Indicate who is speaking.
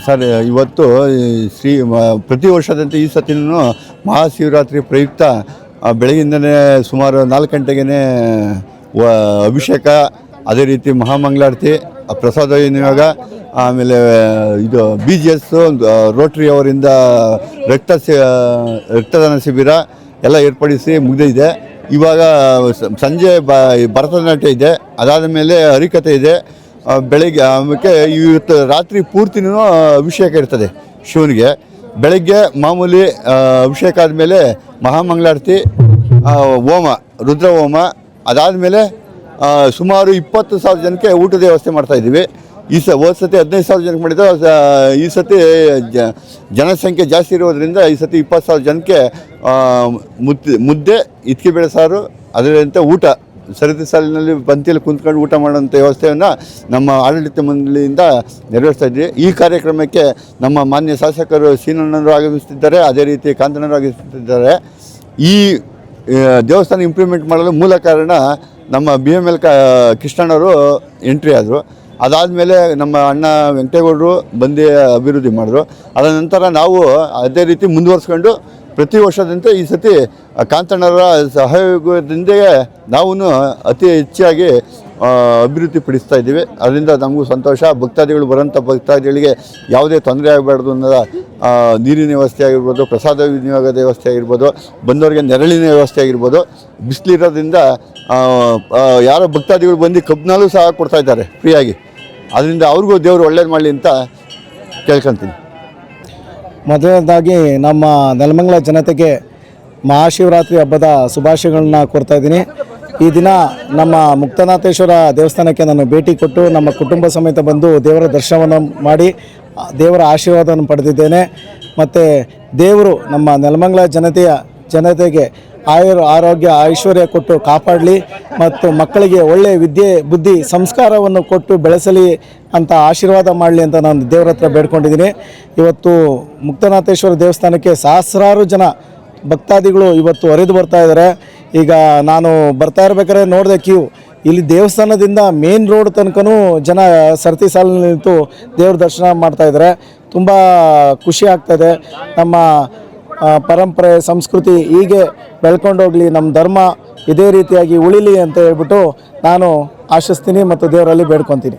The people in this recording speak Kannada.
Speaker 1: ಸರ್, ಇವತ್ತು ಪ್ರತಿ ವರ್ಷದಂತೆ ಈ ಸತಿನೂ ಮಹಾಶಿವರಾತ್ರಿ ಪ್ರಯುಕ್ತ ಬೆಳಗಿಂದನೇ ಸುಮಾರು 4 ಗಂಟೆಗೆ ಅಭಿಷೇಕ, ಅದೇ ರೀತಿ ಮಹಾಮಂಗಳಾರತಿ, ಪ್ರಸಾದ ವಿನಿಯೋಗ, ಆಮೇಲೆ ಇದು BGS ರೋಟ್ರಿ ಅವರಿಂದ ರಕ್ತದಾನ ಶಿಬಿರ ಎಲ್ಲ ಏರ್ಪಡಿಸಿ ಮುಗಿದಿದೆ. ಇವಾಗ ಸಂಜೆ ಭರತನಾಟ್ಯ ಇದೆ, ಅದಾದ ಮೇಲೆ ಹರಿಕಥೆ ಇದೆ. ಬೆಳಗ್ಗೆ ಆಮೇಲೆ ಇವತ್ತು ರಾತ್ರಿ ಪೂರ್ತಿನೂ ಅಭಿಷೇಕ ಇರ್ತದೆ ಶಿವನಿಗೆ. ಬೆಳಗ್ಗೆ ಮಾಮೂಲಿ ಅಭಿಷೇಕ ಆದಮೇಲೆ ಮಹಾಮಂಗಳಾರತಿ, ಹೋಮ, ರುದ್ರ ಹೋಮ, ಅದಾದಮೇಲೆ ಸುಮಾರು 20,000 ಜನಕ್ಕೆ ಊಟದ ವ್ಯವಸ್ಥೆ ಮಾಡ್ತಾಯಿದ್ದೀವಿ. ಹೋದ ಸತಿ 15,000 ಜನಕ್ಕೆ ಮಾಡಿದ್ದು. ಈ ಸತಿ ಜನಸಂಖ್ಯೆ ಜಾಸ್ತಿ ಇರೋದ್ರಿಂದ ಈ ಸತಿ 20,000 ಜನಕ್ಕೆ ಮುದ್ದೆ, ಇಟ್ಕೆ ಬೇಳೆ ಸಾರು, ಅದರಂತೆ ಊಟ ಸರತಿ ಸಾಲಿನಲ್ಲಿ ಪಂಕ್ತಿಯಲ್ಲಿ ಕುಂತ್ಕೊಂಡು ಊಟ ಮಾಡುವಂಥ ವ್ಯವಸ್ಥೆಯನ್ನು ನಮ್ಮ ಆಡಳಿತ ಮಂಡಳಿಯಿಂದ ನೆರವೇರಿಸ್ತಾ ಇದ್ವಿ. ಈ ಕಾರ್ಯಕ್ರಮಕ್ಕೆ ನಮ್ಮ ಮಾನ್ಯ ಶಾಸಕರು ಸೀನಣ್ಣರು ಆಗಮಿಸುತ್ತಿದ್ದಾರೆ, ಅದೇ ರೀತಿ ಕಾಂತಣ್ಣರು ಆಗಮಿಸುತ್ತಿದ್ದಾರೆ. ಈ ದೇವಸ್ಥಾನ ಇಂಪ್ಲಿಮೆಂಟ್ ಮಾಡಲು ಮೂಲ ಕಾರಣ ನಮ್ಮ BML ಕೃಷ್ಣಣ್ಣವರು ಎಂಟ್ರಿ ಆದರು. ಅದಾದಮೇಲೆ ನಮ್ಮ ಅಣ್ಣ ವೆಂಕಟೇಗೌಡರು ಬಂದು ಅಭಿವೃದ್ಧಿ ಮಾಡಿದ್ರು. ಅದ ನಂತರ ನಾವು ಅದೇ ರೀತಿ ಮುಂದುವರಿಸ್ಕೊಂಡು ಪ್ರತಿ ವರ್ಷದಂತೆ ಈ ಸತಿ ಕಾಂತಣ್ಣರ ಸಹಯೋಗದಿಂದ ನಾವು ಅತಿ ಹೆಚ್ಚಾಗಿ ಅಭಿವೃದ್ಧಿ ಪಡಿಸ್ತಾ ಇದ್ದೀವಿ. ಅದರಿಂದ ನಮಗೂ ಸಂತೋಷ. ಭಕ್ತಾದಿಗಳು ಬರೋಂಥ ಭಕ್ತಾದಿಗಳಿಗೆ ಯಾವುದೇ ತೊಂದರೆ ಆಗಬಾರ್ದು ಅನ್ನೋದ ನೀರಿನ ವ್ಯವಸ್ಥೆ ಆಗಿರ್ಬೋದು, ಪ್ರಸಾದ ವಿನಿಯೋಗದ ವ್ಯವಸ್ಥೆ ಆಗಿರ್ಬೋದು, ಬಂದವರಿಗೆ ನೆರಳಿನ ವ್ಯವಸ್ಥೆ ಆಗಿರ್ಬೋದು. ಬಿಸಿಲಿರೋದ್ರಿಂದ ಯಾರೋ ಭಕ್ತಾದಿಗಳು ಬಂದು ಕಬ್ಬಿನಲ್ಲೂ ಸಹ ಕೊಡ್ತಾಯಿದ್ದಾರೆ ಫ್ರೀಯಾಗಿ. ಅದರಿಂದ ಅವ್ರಿಗೂ ದೇವರು ಒಳ್ಳೇದು ಮಾಡಲಿ ಅಂತ ಕೇಳ್ಕೊತೀನಿ.
Speaker 2: ಮೊದಲನೇದಾಗಿ ನಮ್ಮ ನೆಲಮಂಗಲ ಜನತೆಗೆ ಮಹಾಶಿವರಾತ್ರಿ ಹಬ್ಬದ ಶುಭಾಶಯಗಳನ್ನ ಕೋರ್ತಾಯಿದ್ದೀನಿ. ಈ ದಿನ ನಮ್ಮ ಮುಕ್ತನಾಥೇಶ್ವರ ದೇವಸ್ಥಾನಕ್ಕೆ ನಾನು ಭೇಟಿ ಕೊಟ್ಟು ನಮ್ಮ ಕುಟುಂಬ ಸಮೇತ ಬಂದು ದೇವರ ದರ್ಶನವನ್ನು ಮಾಡಿ ದೇವರ ಆಶೀರ್ವಾದವನ್ನು ಪಡೆದಿದ್ದೇನೆ. ಮತ್ತು ದೇವರು ನಮ್ಮ ನೆಲಮಂಗಲ ಜನತೆಗೆ ಆರೋಗ್ಯ ಐಶ್ವರ್ಯ ಕೊಟ್ಟು ಕಾಪಾಡಲಿ ಮತ್ತು ಮಕ್ಕಳಿಗೆ ಒಳ್ಳೆಯ ವಿದ್ಯೆ ಬುದ್ಧಿ ಸಂಸ್ಕಾರವನ್ನು ಕೊಟ್ಟು ಬೆಳೆಸಲಿ ಅಂತ ಆಶೀರ್ವಾದ ಮಾಡಲಿ ಅಂತ ನಾನು ದೇವರ ಹತ್ರ ಬೇಡ್ಕೊಂಡಿದ್ದೀನಿ. ಇವತ್ತು ಮುಕ್ತನಾಥೇಶ್ವರ ದೇವಸ್ಥಾನಕ್ಕೆ ಸಹಸ್ರಾರು ಜನ ಭಕ್ತಾದಿಗಳು ಇವತ್ತು ಹರಿದು ಬರ್ತಾ ಇದ್ದಾರೆ. ಈಗ ನಾನು ಬರ್ತಾ ಇರ್ಬೇಕಾದ್ರೆ ನೋಡಿದೆ ಕ್ಯೂ. ಇಲ್ಲಿ ದೇವಸ್ಥಾನದಿಂದ ಮೇನ್ ರೋಡ್ ತನಕನೂ ಜನ ಸರತಿ ಸಾಲಿನಲ್ಲಿ ನಿಂತು ದೇವ್ರ ದರ್ಶನ ಮಾಡ್ತಾಯಿದ್ದಾರೆ. ತುಂಬ ಖುಷಿ ಆಗ್ತಾಯಿದೆ. ನಮ್ಮ ಪರಂಪರೆ ಸಂಸ್ಕೃತಿ ಹೀಗೆ ಬೆಳ್ಕೊಂಡೋಗಲಿ, ನಮ್ಮ ಧರ್ಮ ಇದೇ ರೀತಿಯಾಗಿ ಉಳಿಲಿ ಅಂತ ಹೇಳ್ಬಿಟ್ಟು ನಾನು ಆಶಿಸ್ತೀನಿ ಮತ್ತು ದೇವರಲ್ಲಿ ಬೇಡ್ಕೊತೀನಿ.